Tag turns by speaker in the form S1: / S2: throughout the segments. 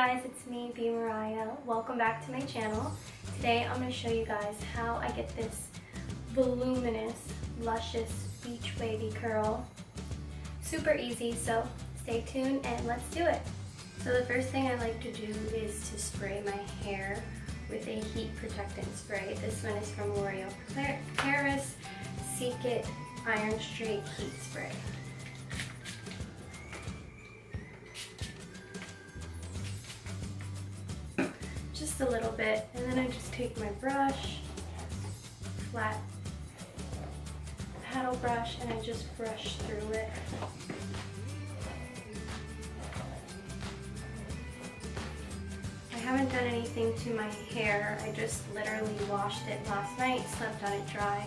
S1: guys, it's me, Mariah. Welcome back to my channel. Today I'm going to show you guys how I get this voluminous, luscious beach wavy curl. Super easy, so stay tuned and let's do it. So the first thing I like to do is to spray my hair with a heat protectant spray. This one is from L'Oreal Paris Seek It Iron Straight Heat Spray. Just a little bit, and then I just take my brush, flat paddle brush, and I just brush through it. I haven't done anything to my hair. I just literally washed it last night, slept on it dry,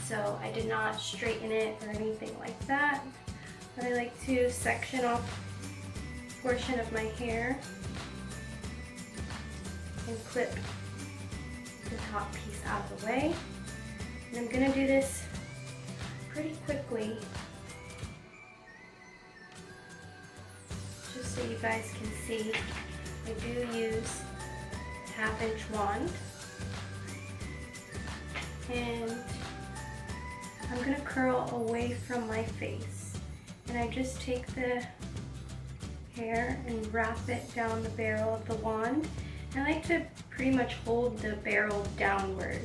S1: so I did not straighten it or anything like that. But I like to section off a portion of my hair and clip the top piece out of the way. And I'm gonna do this pretty quickly, just so you guys can see. I do use a 1/2-inch wand, and I'm gonna curl away from my face. And I just take the hair and wrap it down the barrel of the wand. I like to pretty much hold the barrel downward.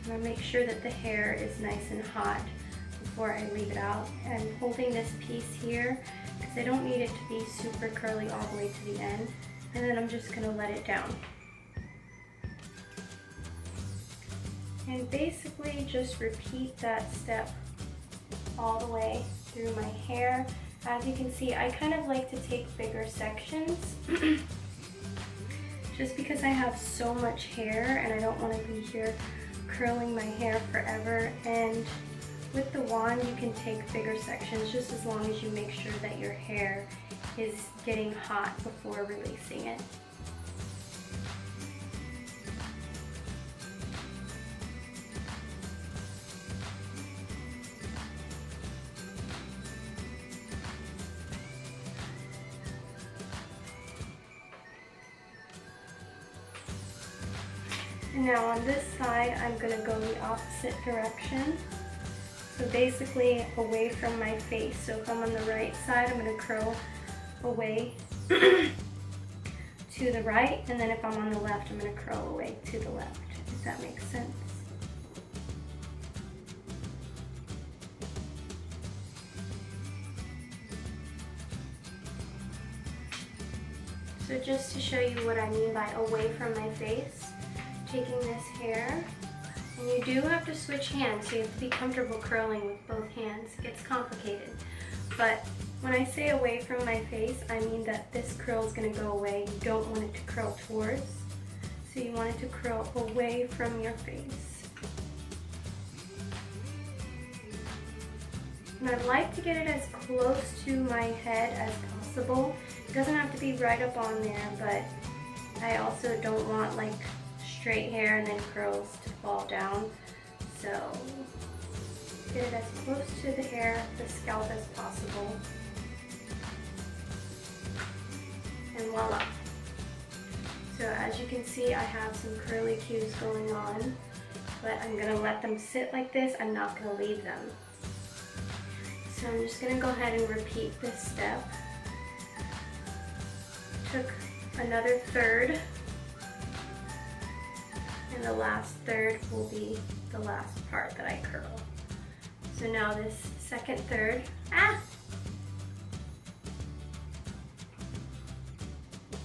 S1: And I make sure that the hair is nice and hot before I leave it out. And holding this piece here, because I don't need it to be super curly all the way to the end. And then I'm just gonna let it down. And basically just repeat that step all the way through my hair. As you can see, I kind of like to take bigger sections just because I have so much hair and I don't want to be here curling my hair forever. And with the wand, you can take bigger sections just as long as you make sure that your hair is getting hot before releasing it. And now on this side, I'm going to go the opposite direction. So basically away from my face. So if I'm on the right side, I'm going to curl away to the right. And then if I'm on the left, I'm going to curl away to the left, if that makes sense. So just to show you what I mean by away from my face, taking this hair, and you do have to switch hands, so you have to be comfortable curling with both hands. It gets complicated, but when I say away from my face, I mean that this curl is going to go away. You don't want it to curl towards, so you want it to curl away from your face. And I'd like to get it as close to my head as possible. It doesn't have to be right up on there, but I also don't want like straight hair and then curls to fall down. So get it as close to the hair, the scalp as possible. And voila. So as you can see, I have some curly cues going on, but I'm gonna let them sit like this. I'm not gonna leave them. So I'm just gonna go ahead and repeat this step. Took another third. And the last third will be the last part that I curl. So now this second third,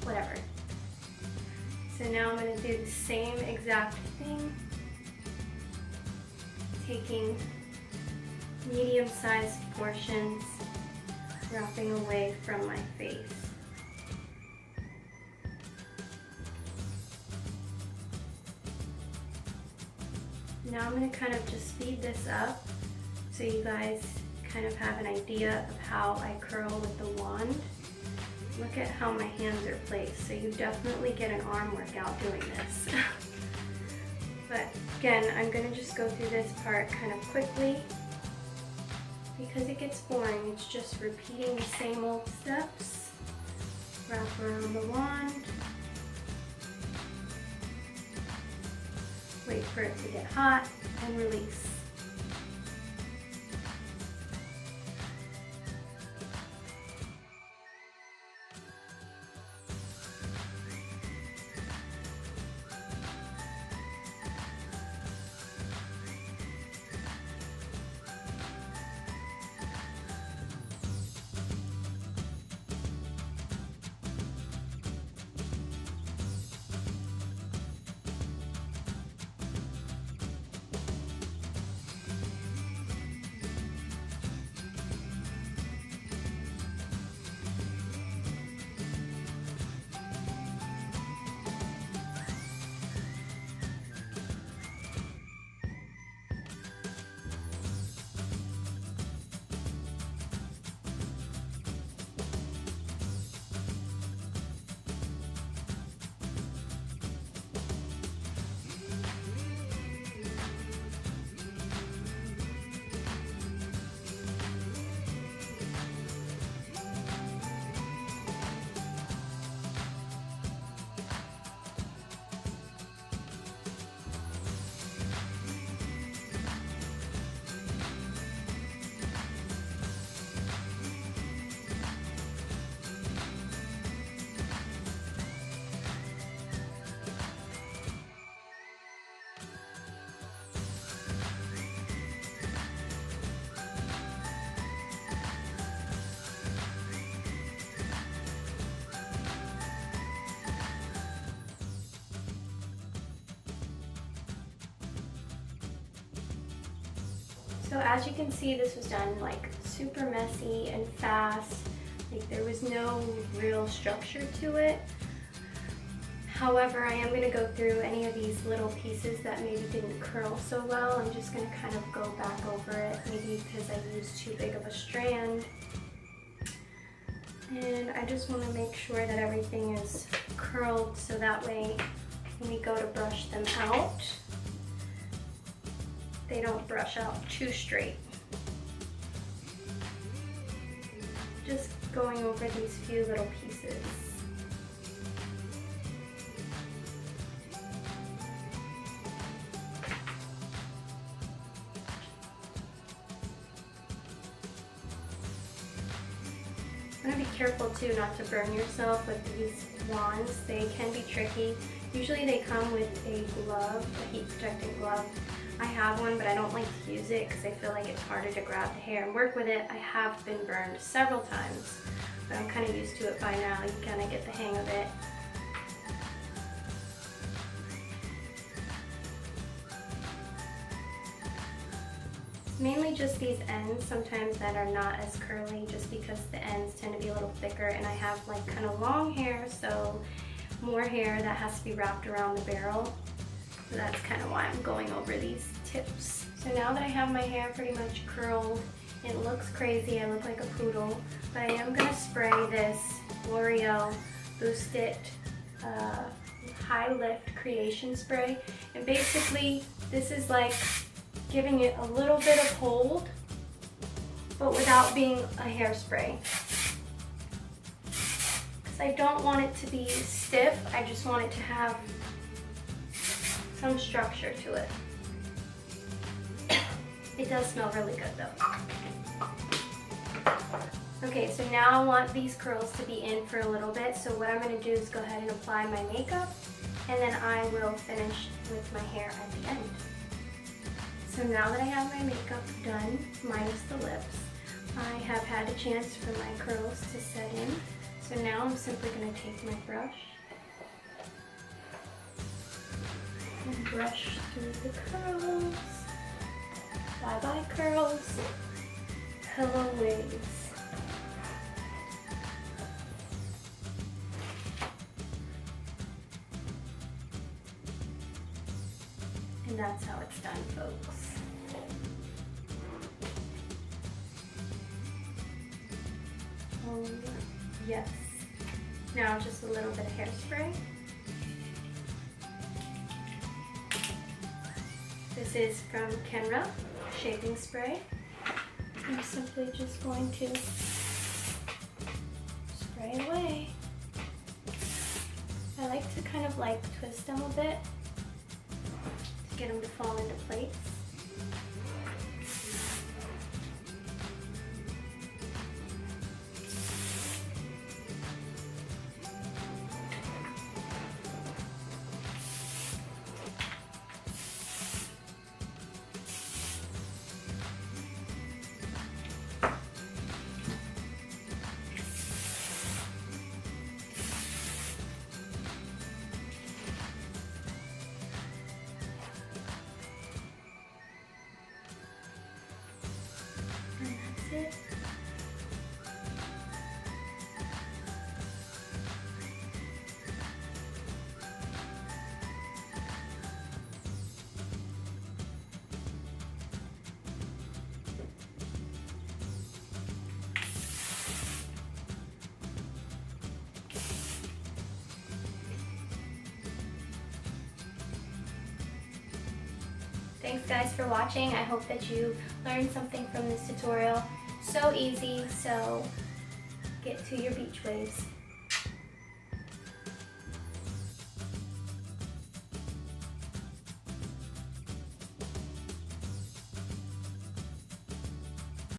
S1: whatever. So now I'm going to do the same exact thing, taking medium-sized portions, wrapping away from my face. Now I'm going to kind of just speed this up so you guys kind of have an idea of how I curl with the wand. Look at how my hands are placed, so you definitely get an arm workout doing this. But again, I'm going to just go through this part kind of quickly because it gets boring. It's just repeating the same old steps. Wrap around the wand. Wait for it to get hot and release. So as you can see, this was done like super messy and fast. Like there was no real structure to it. However, I am going to go through any of these little pieces that maybe didn't curl so well. I'm just going to kind of go back over it, maybe because I used too big of a strand. And I just want to make sure that everything is curled so that way when we go to brush them out, they don't brush out too straight. Just going over these few little pieces. I'm gonna be careful too not to burn yourself with these wands. They can be tricky. Usually they come with a glove, a heat protecting glove. I have one, but I don't like to use it because I feel like it's harder to grab the hair and work with it. I have been burned several times, but I'm kind of used to it by now. You kind of get the hang of it. Mainly just these ends sometimes that are not as curly, just because the ends tend to be a little thicker, and I have like kind of long hair, so more hair that has to be wrapped around the barrel. So that's kind of why I'm going over these tips. So now that I have my hair pretty much curled, it looks crazy, I look like a poodle, but I am gonna spray this L'Oreal Boost It High Lift Creation Spray. And basically, this is like giving it a little bit of hold, but without being a hairspray. Because I don't want it to be stiff, I just want it to have some structure to it. It does smell really good though. Okay, so now I want these curls to be in for a little bit, so what I'm going to do is go ahead and apply my makeup, and then I will finish with my hair at the end. So now that I have my makeup done, minus the lips, I have had a chance for my curls to set in. So now I'm simply going to take my brush and brush through the curls. Bye bye curls. Hello waves. And that's how it's done, folks. Oh, yes. Now just a little bit of hairspray. This is from Kenra, shaping spray. I'm simply just going to spray away. I like to kind of like twist them a bit to get them to fall into place. It. Thanks guys for watching. I hope that you learned something from this tutorial. So easy, so get to your beach waves.